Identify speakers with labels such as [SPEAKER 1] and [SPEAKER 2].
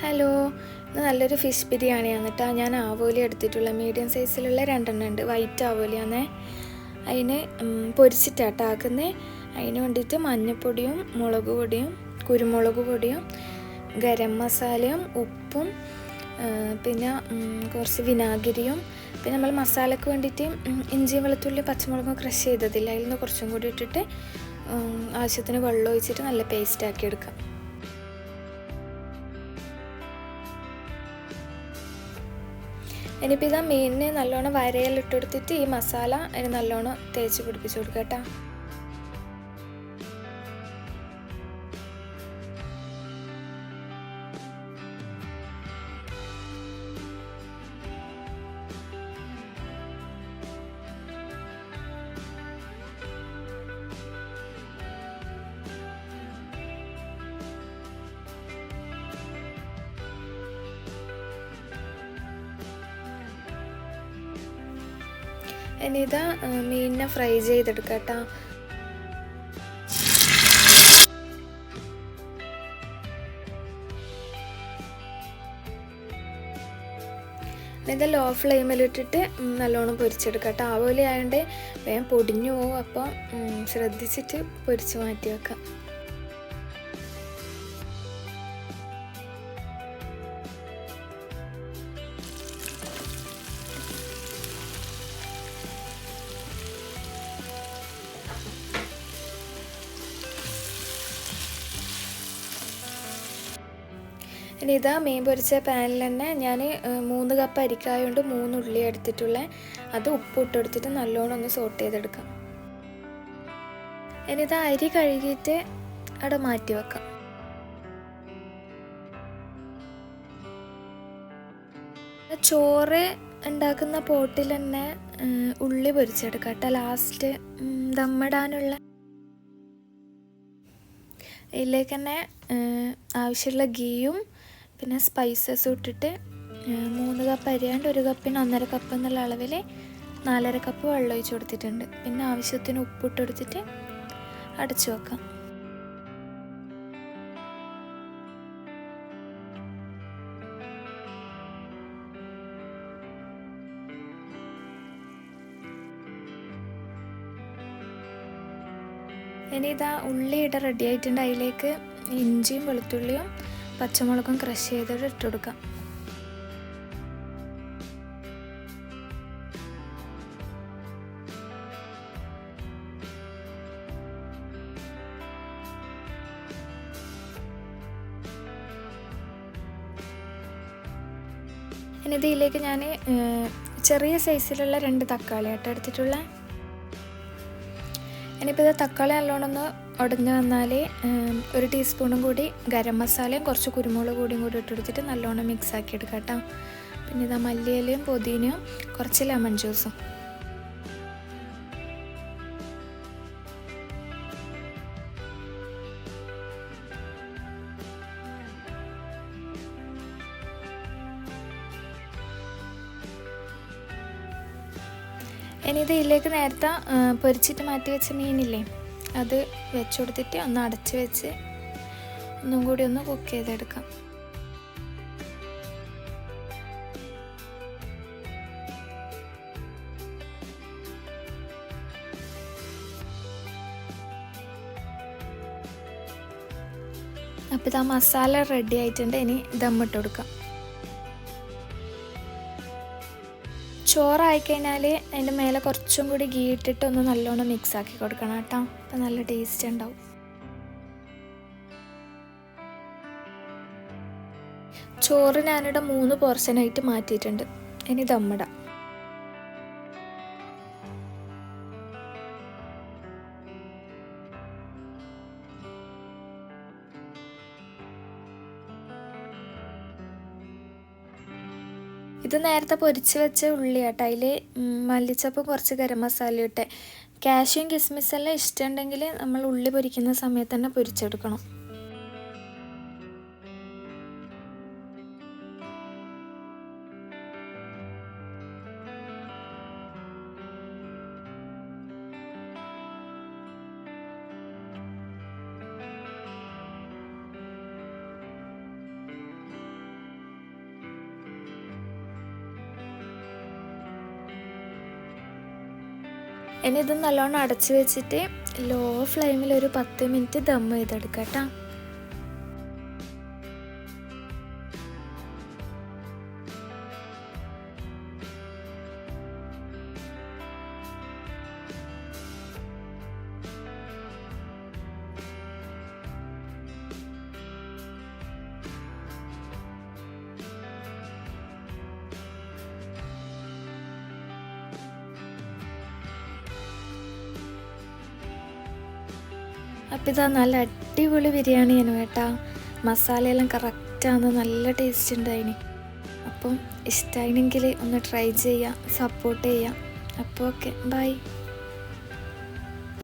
[SPEAKER 1] Hello, ഇന്ന് നല്ലൊരു fish ബിരിയാണിയാണ് കേട്ടോ. ഞാൻ ആവോലി എടുത്തിട്ടുള്ള മീഡിയം സൈസിലുള്ള 2 ഉണ്ട്. വൈറ്റ് ആവോലിയാണേ. അതിന് പൊരിച്ചിട്ടാട്ടോ ആക്കുന്നത്. അതിന് വേണ്ടിയിട്ട് മഞ്ഞൾപ്പൊടിയും മുളക് പൊടിയും കുരുമുളക് പൊടിയും ഗരം മസാലയും ഉപ്പും പിന്നെ കുറച്ച് വിനാഗിരിയും പിന്നെ നമ്മൾ മസാലയ്ക്ക് വേണ്ടിയിട്ട് ഇഞ്ചിയും വെളുത്തുള്ളി പച്ചമുളകും ക്രഷ് ചെയ്തതില്ല, അതിൽ നിന്ന് കുറച്ചും കൂടി ഇട്ടിട്ട് ആവശ്യത്തിന് വെള്ളം ഒഴിച്ചിട്ട് നല്ല പേസ്റ്റ് ആക്കി എടുക്കാം. ഇനിയിപ്പോൾ ഇതാ മീനിന് നല്ലോണം വരയിലിട്ട് കൊടുത്തിട്ട് ഈ മസാല അതിന് നല്ലോണം തേച്ച് പിടിപ്പിച്ച് കൊടുക്കുക കേട്ടോ. ഇനി ഇതാ മീനിനെ ഫ്രൈ ചെയ്തെടുക്കാം കേട്ടോ. ഇത് ലോ ഫ്ലെയിമിലിട്ടിട്ട് നല്ലോണം പൊരിച്ചെടുക്കാം കേട്ടോ. ആവോലി ആയതുകൊണ്ട് വേഗം പൊടിഞ്ഞു പോകും, അപ്പോൾ ശ്രദ്ധിച്ചിട്ട് പൊരിച്ച് മാറ്റി വെക്കാം. ഇനി ഇതാ മീൻ പൊരിച്ച പാനിൽ തന്നെ ഞാൻ 3 കപ്പ് അരിക്കായതുകൊണ്ട് 3 ഉള്ളി എടുത്തിട്ടുള്ളത്. അത് ഉപ്പ് ഇട്ടെടുത്തിട്ട് നല്ലോണം ഒന്ന് സോട്ട് ചെയ്തെടുക്കാം. ഇനി ഇതാ അരി കഴുകിയിട്ട് അവിടെ മാറ്റി വെക്കാം. ചോറ് ഉണ്ടാക്കുന്ന പോട്ടിൽ തന്നെ ഉള്ളി പൊരിച്ചെടുക്കാം കേട്ടോ. ലാസ്റ്റ് ദമ്മിടാനുള്ള ഇതിലേക്ക് തന്നെ ആവശ്യമുള്ള ഗീയും പിന്നെ സ്പൈസസും ഇട്ടിട്ട് 3 കപ്പ് അരിയാണ്ട് 1 കപ്പിന് 1.5 കപ്പ് എന്നുള്ള അളവിൽ 4.5 കപ്പ് വെള്ളം ഒഴിച്ച് കൊടുത്തിട്ടുണ്ട്. പിന്നെ ആവശ്യത്തിന് ഉപ്പിട്ട് കൊടുത്തിട്ട് അടച്ചു വെക്കാം. ഇനി ഇതാ ഉള്ളി റെഡി ആയിട്ടുണ്ട്. അതിലേക്ക് ഇഞ്ചിയും വെളുത്തുള്ളിയും പച്ചമുളകും ക്രഷ് ചെയ്തിട്ട് ഇട്ട് കൊടുക്കാം. ഇനി ഇതിലേക്ക് ഞാൻ ചെറിയ സൈസിലുള്ള 2 തക്കാളി ആട്ടോ എടുത്തിട്ടുള്ള. ഇനിയിപ്പോൾ ഇത് തക്കാളി നല്ലോണം ഒന്ന് ഉടഞ്ഞ് വന്നാൽ 1 ടീസ്പൂണും കൂടി ഗരം മസാലയും കുറച്ച് കുരുമുളക് കൂടി ഇട്ടെടുത്തിട്ട് നല്ലോണം മിക്സ് ആക്കി എടുക്കാം കേട്ടോ. പിന്നെ ഇതാ മല്ലിയിലയും പുതിനയും കുറച്ച് ലെമൺ ജ്യൂസും. ഇനി ഇത് ഇതിലേക്ക് നേരത്തെ പൊരിച്ചിട്ട് മാറ്റി വെച്ച മീനില്ലേ, അത് വെച്ച് കൊടുത്തിട്ട് ഒന്ന് അടച്ച് വെച്ച് ഒന്നും കൂടി ഒന്ന് കുക്ക് ചെയ്തെടുക്കാം. അപ്പോൾ ഇതാ മസാല റെഡി ആയിട്ടുണ്ട്. ഇനി ദമ്മിട്ട് കൊടുക്കാം. ചോറായിക്കഴിഞ്ഞാൽ അതിൻ്റെ മേലെ കുറച്ചും കൂടി ഗീ ഇട്ടിട്ട് ഒന്ന് നല്ലോണം മിക്സ് ആക്കി കൊടുക്കണം കേട്ടോ. അപ്പം നല്ല ടേസ്റ്റ് ഉണ്ടാവും. ചോറ് ഞാനിവിടെ 3 പോർഷനായിട്ട് മാറ്റിയിട്ടുണ്ട്. ഇനി ദമ്മിടാം. ഇത് നേരത്തെ പൊരിച്ച് വെച്ച ഉള്ളി കേട്ടോ. അതിൽ മല്ലിച്ചപ്പും കുറച്ച് ഗരം മസാലയും ഇട്ടെ. കാഷ്യൂം കിസ്മിസെല്ലാം ഇഷ്ടമുണ്ടെങ്കിൽ നമ്മൾ ഉള്ളി പൊരിക്കുന്ന സമയത്ത് തന്നെ പൊരിച്ചെടുക്കണം. ഇനി ഇത് നല്ലോണം അടച്ച് വെച്ചിട്ട് ലോ ഫ്ലെയിമിൽ ഒരു 10 മിനിറ്റ് ദം ചെയ്തെടുക്കാം കേട്ടോ. അപ്പോൾ ഇതാ നല്ല അടിപൊളി ബിരിയാണിയാണ് കേട്ടോ. മസാലയെല്ലാം കറക്റ്റാണ്, നല്ല ടേസ്റ്റ് ഉണ്ടായിന്. അപ്പം ഇഷ്ടമായിരുന്നെങ്കിൽ ഒന്ന് ട്രൈ ചെയ്യാം, സപ്പോർട്ട് ചെയ്യാം. അപ്പോൾ ഓക്കെ, ബൈ.